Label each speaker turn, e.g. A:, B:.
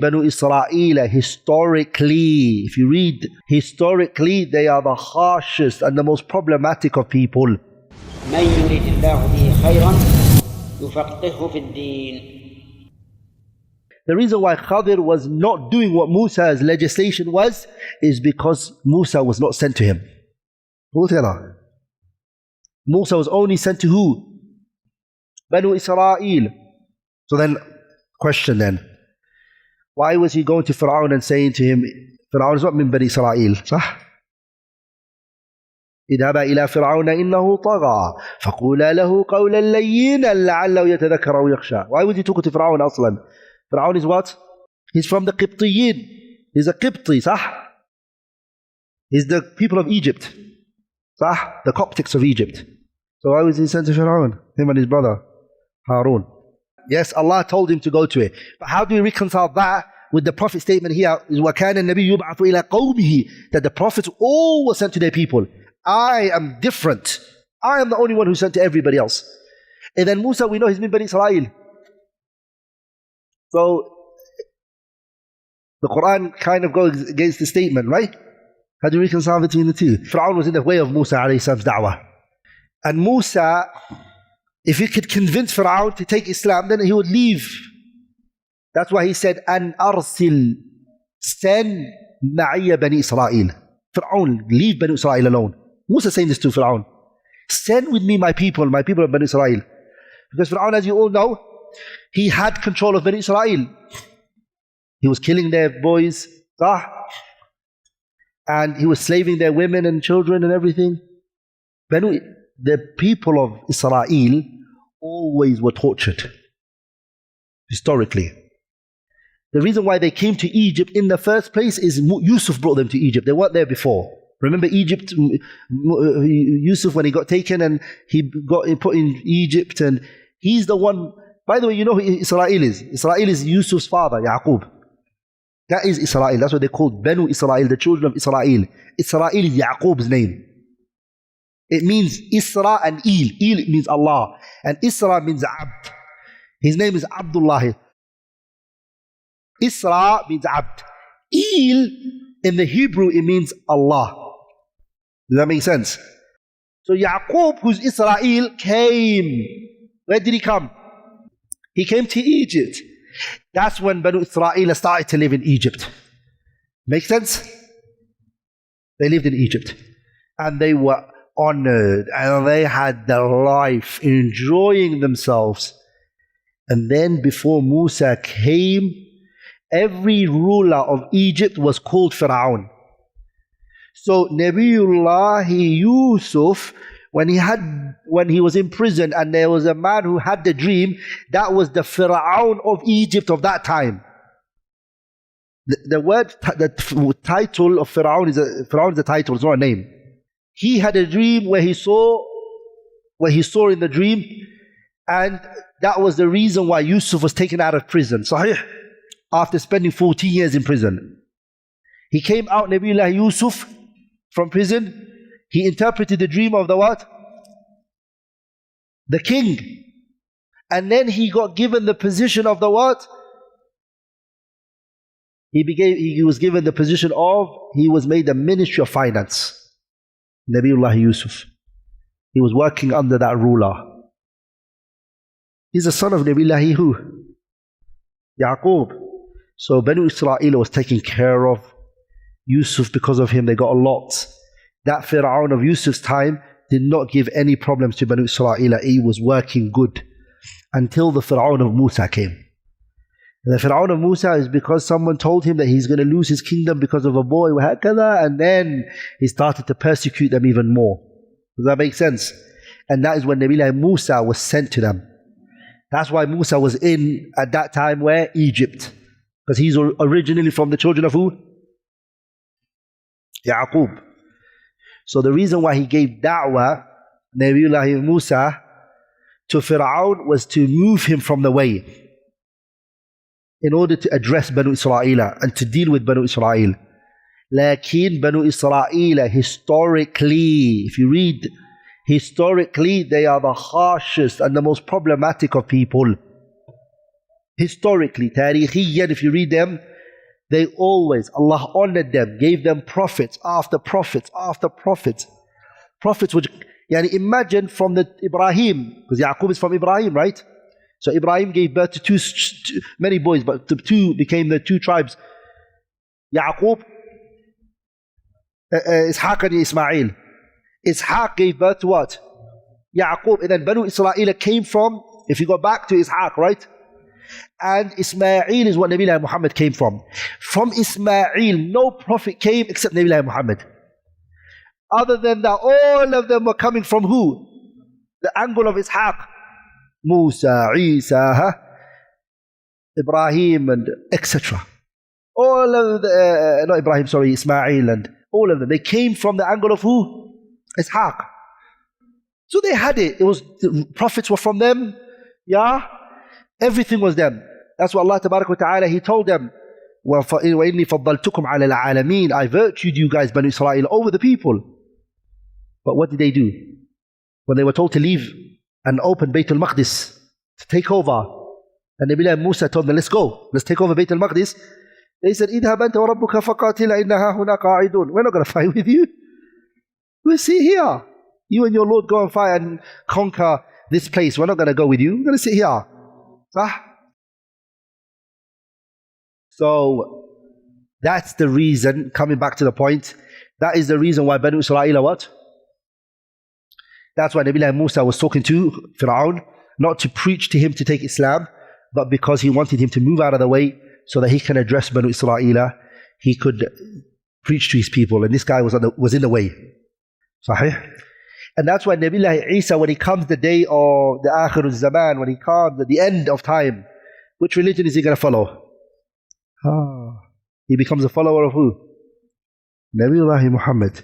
A: Banu Isrā'īl, historically, if you read historically, they are the harshest and the most problematic of people.
B: مَنْ يُرِدِ اللَّهُ بِهِ خَيْرًا يُفَقِّهُ فِي الدِّينِ.
A: The reason why Khadir was not doing what Musa's legislation was is because Musa was not sent to him. Musa was only sent to who? Banu Isra'il. So then, question then. Why was he going to Fir'aun and saying to him, Fir'aun is not min Bani Isra'il, صح? اذهبا إلى فرعون إنه طغى فقولا له قولا لينا لعله يتذكر أو يخشى. Why would he talk to Fir'aun أصلا? Fir'aun is what? He's from the Qibtiyin. He's a Qibti, صح? He's the people of Egypt, صح? The Coptics of Egypt. So why was he sent to Fir'aun? Him and his brother Harun. Yes, Allah told him to go to it. But how do we reconcile that with the Prophet's statement here? وَكَانَ النَّبِيُّ يُبْعَثُ إِلَىٰ قَوْمِهِ, that the prophets all were sent to their people. I am different. I am the only one who sent to everybody else. And then Musa, we know he's min Bani Isra'il. So the Quran kind of goes against the statement, right? How do you reconcile between the two? Fir'aun was in the way of Musa alayhi salam's da'wah. And Musa, if he could convince Fir'aun to take Islam, then he would leave. That's why he said, An arsil, send ma'iya Bani Isra'il. Fir'aun, leave Bani Isra'il alone. Musa saying this to Fir'aun. Send with me my people of Bani Isra'il. Because Fir'aun, as you all know, he had control of Bani Isra'il. He was killing their boys, and he was slaving their women and children and everything. The people of Israel always were tortured, historically. The reason why they came to Egypt in the first place is Yusuf brought them to Egypt. They weren't there before. Remember Egypt, Yusuf, when he got taken and he got put in Egypt, and he's the one. By the way, you know who Isrā'īl is? Isrā'īl is Yusuf's father, Yaqub. That is Isrā'īl. That's what they called Banu Isra'il, the children of Isrā'īl. Isrā'īl is Yaqub's name. It means Isra and Il. Il means Allah. And Isra means Abd. His name is Abdullah. Isra means Abd. Il, in the Hebrew, it means Allah. Does that make sense? So Yaqub, who's Isra'īl, came. Where did he come? He came to Egypt. That's when Banu Isra'il started to live in Egypt. Make sense? They lived in Egypt. And they were honored. And they had their life, enjoying themselves. And then before Musa came, every ruler of Egypt was called Fir'aun. So Nabiullah Yusuf, when he was in prison and there was a man who had the dream, that was the Fir'aun of Egypt of that time. The title of Fir'aun is a title, it's not a name. He had a dream where he saw in the dream, and that was the reason why Yusuf was taken out of prison. So after spending 14 years in prison, he came out, Nabiullah Yusuf, from prison. He interpreted the dream of the what? The king. And then he got given the position of the what? He was given the position of, he was made the Ministry of Finance. Nabiullah Yusuf. He was working under that ruler. He's the son of Nabiullah who? Yaqub. So Banu Israel was taken care of. Yusuf, because of him, they got a lot. That Fir'aun of Yusuf's time did not give any problems to Banu Israel. He was working good until the Fir'aun of Musa came. And the Fir'aun of Musa is because someone told him that he's going to lose his kingdom because of a boy, and then he started to persecute them even more. Does that make sense? And that is when Nabiullah Musa was sent to them. That's why Musa was in, at that time, where? Egypt. Because he's originally from the children of who? Yaqub. So the reason why he gave da'wah, Nabiullah Musa, to Fir'aun was to move him from the way, in order to address Banu Israel and to deal with Banu Israel. Lakin Banu Israel, historically, if you read historically, they are the harshest and the most problematic of people. Historically, tarikhiyan, if you read them, They always, Allah honored them, gave them prophets after prophets after prophets. Prophets which, imagine from the Ibrahim, because Yaqub is from Ibrahim, right? So Ibrahim gave birth to many boys, but the two became the two tribes. Yaqub, Ishaq and Isma'il. Ishaq gave birth to what? Yaqub. And then Banu Isrā'īl came from, if you go back to Ishaq, right? And Isma'il is what Nabi Muhammad came from. From Isma'il, no prophet came except Nabi Muhammad. Other than that, all of them were coming from who? The angle of Ishaq. Musa, Isa, Ibrahim, and etc. All of the, not Ibrahim, sorry, Isma'il, and all of them. They came from the angle of who? Ishaq. So they had it. It was, the prophets were from them. Yeah. Everything was them. That's what Allah Tabarak wa Ta'ala, He told them, وَإِنِّي فَضَّلْتُكُمْ عَلَى الْعَالَمِينَ, I virtued you guys, Banu Israel, over the people. But what did they do? When they were told to leave and open Bayt al-Maqdis, to take over, and Nabi Musa told them, let's go, let's take over Bayt al-Maqdis. They said, إِذْهَبْ أَنْتَ وَرَبُّكَ فَقَاتِلَ إِنَّهَا هُنَا قَاعِدُونَ. We're not going to fight with you. We'll sit here. You and your Lord go and fight and conquer this place. We're not going to go with you. We're going to sit here. So that's the reason, coming back to the point, that is the reason why Banu Israel are what? That's why Nabi Musa was talking to Fir'aun, not to preach to him to take Islam, but because he wanted him to move out of the way so that he can address Banu Israel, he could preach to his people, and this guy was in the way. Sahih? And that's why Nabi Isa, when he comes the day of the Akhirul Zaman, when he comes at the end of time, which religion is he going to follow? He becomes a follower of who? Nabiullah Muhammad.